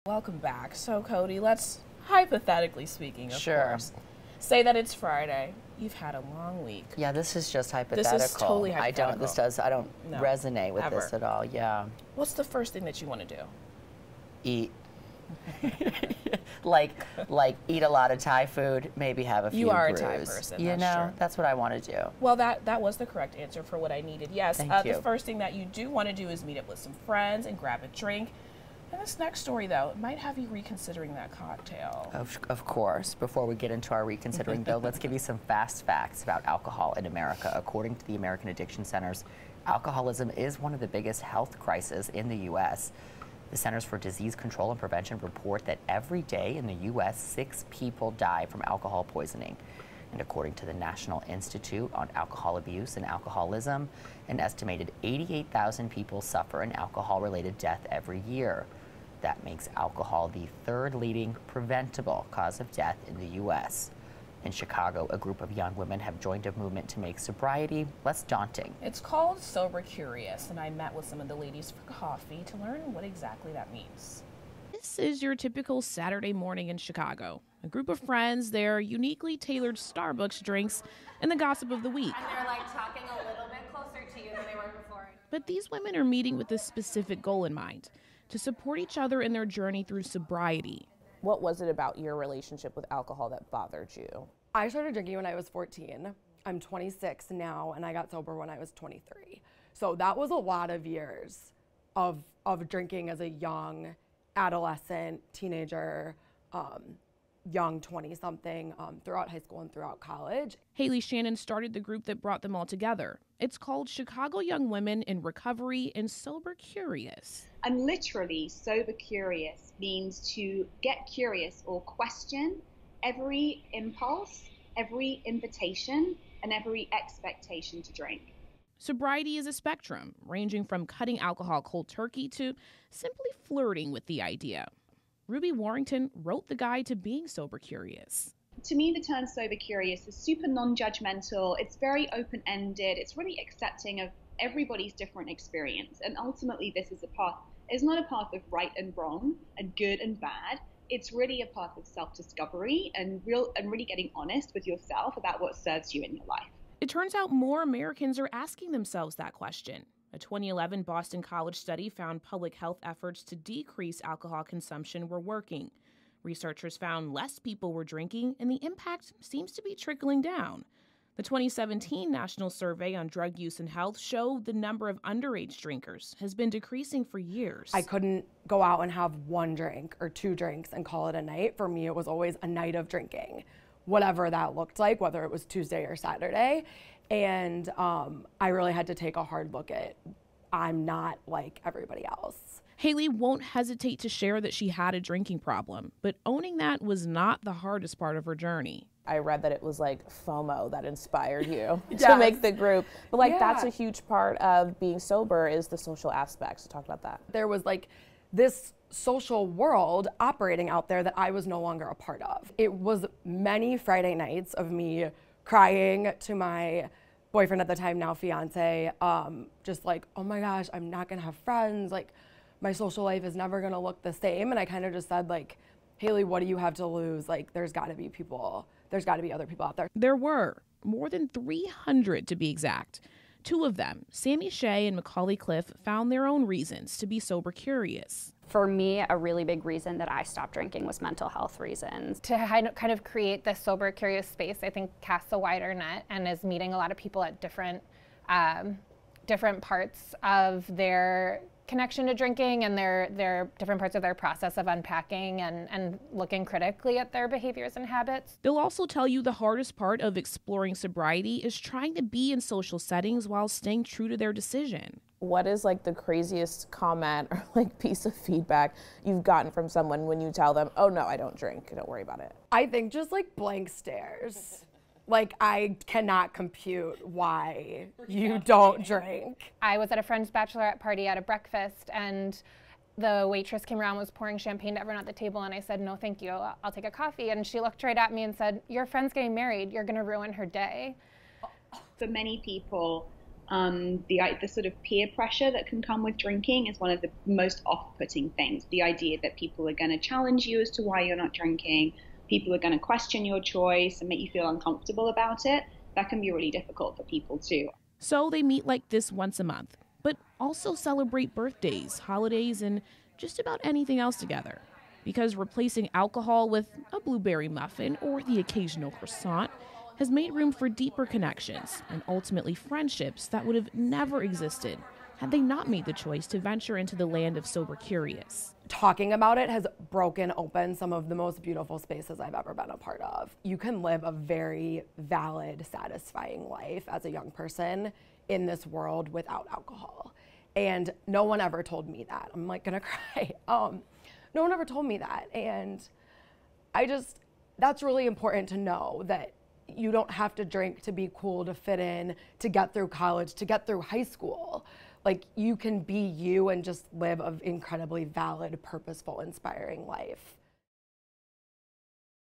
Welcome back. So, Cody, let's, hypothetically speaking, of Sure. course, say that it's Friday. You've had a long week. Yeah, this is just hypothetical. This is totally hypothetical. I don't No, resonate with ever. this at all. Yeah. What's the first thing that you want to do? Eat. like eat a lot of Thai food, maybe have a few You are brews. a Thai person, You that's know, true. that's what I want to do. Well, that was the correct answer for what I needed. Yes, Thank you. The first thing that you do want to do is meet up with some friends and grab a drink. And this next story, though, it might have you reconsidering that cocktail. Of course. Before we get into our reconsidering bill, let's give you some fast facts about alcohol in America. According to the American Addiction Centers, alcoholism is one of the biggest health crises in the U.S. The Centers for Disease Control and Prevention report that every day in the U.S., 6 people die from alcohol poisoning. And according to the National Institute on Alcohol Abuse and Alcoholism, an estimated 88,000 people suffer an alcohol-related death every year. That makes alcohol the 3rd leading preventable cause of death in the U.S. In Chicago, a group of young women have joined a movement to make sobriety less daunting. It's called Sober Curious, and I met with some of the ladies for coffee to learn what exactly that means. This is your typical Saturday morning in Chicago. A group of friends, their uniquely tailored Starbucks drinks, and the gossip of the week. And they're like talking a little bit closer to you than they were before. But these women are meeting with a specific goal in mind, to support each other in their journey through sobriety. What was it about your relationship with alcohol that bothered you? I started drinking when I was 14. I'm 26 now, and I got sober when I was 23. So that was a lot of years of drinking as a young adolescent, teenager, young 20-something throughout high school and throughout college. Haley Shannon started the group that brought them all together. It's called Chicago Young Women in Recovery and Sober Curious. And literally, sober curious means to get curious or question every impulse, every invitation, and every expectation to drink. Sobriety is a spectrum, ranging from cutting alcohol cold turkey to simply flirting with the idea. Ruby Warrington wrote the guide to being sober curious. To me, the term sober curious is super non-judgmental. It's very open-ended. It's really accepting of everybody's different experience. And ultimately, this is it's not a path of right and wrong and good and bad. It's really a path of self-discovery and really getting honest with yourself about what serves you in your life. It turns out more Americans are asking themselves that question. A 2011 Boston College study found public health efforts to decrease alcohol consumption were working. Researchers found less people were drinking, and the impact seems to be trickling down. The 2017 National Survey on Drug Use and Health showed the number of underage drinkers has been decreasing for years. I couldn't go out and have 1 drink or 2 drinks and call it a night. For me, it was always a night of drinking, whatever that looked like, whether it was Tuesday or Saturday. And I really had to take a hard look at, I'm not like everybody else. Haley won't hesitate to share that she had a drinking problem, but owning that was not the hardest part of her journey. I read that it was like FOMO that inspired you to make the group. But that's a huge part of being sober is the social aspects. So talk about that. There was like this social world operating out there that I was no longer a part of. It was many Friday nights of me crying to my boyfriend at the time, now fiance, just like, oh my gosh, I'm not gonna have friends. Like, my social life is never gonna look the same. And I kind of just said, like, Haley, what do you have to lose? Like, there's gotta be other people out there. There were more than 300 to be exact. 2 of them, Sammy Shea and Macaulay Cliff, found their own reasons to be sober curious. For me, a really big reason that I stopped drinking was mental health reasons. To kind of create this sober curious space, I think casts a wider net and is meeting a lot of people at different parts of their connection to drinking and their different parts of their process of unpacking and looking critically at their behaviors and habits. They'll also tell you the hardest part of exploring sobriety is trying to be in social settings while staying true to their decision. What is like the craziest comment or like piece of feedback you've gotten from someone when you tell them, oh no, I don't drink, don't worry about it? I think just like blank stares. Like, I cannot compute why you don't drink. I was at a friend's bachelorette party at a breakfast, and the waitress came around, was pouring champagne to everyone at the table, and I said, no, thank you, I'll take a coffee. And she looked right at me and said, your friend's getting married, you're gonna ruin her day. For many people, The sort of peer pressure that can come with drinking is one of the most off-putting things. The idea that people are going to challenge you as to why you're not drinking, people are going to question your choice and make you feel uncomfortable about it, that can be really difficult for people too. So they meet like this once a month, but also celebrate birthdays, holidays, and just about anything else together. Because replacing alcohol with a blueberry muffin or the occasional croissant has made room for deeper connections and ultimately friendships that would have never existed had they not made the choice to venture into the land of sober curious. Talking about it has broken open some of the most beautiful spaces I've ever been a part of. You can live a very valid, satisfying life as a young person in this world without alcohol. And no one ever told me that. I'm like gonna cry. No one ever told me that. And that's really important to know, that you don't have to drink to be cool, to fit in, to get through college, to get through high school. Like, you can be you and just live an incredibly valid, purposeful, inspiring life.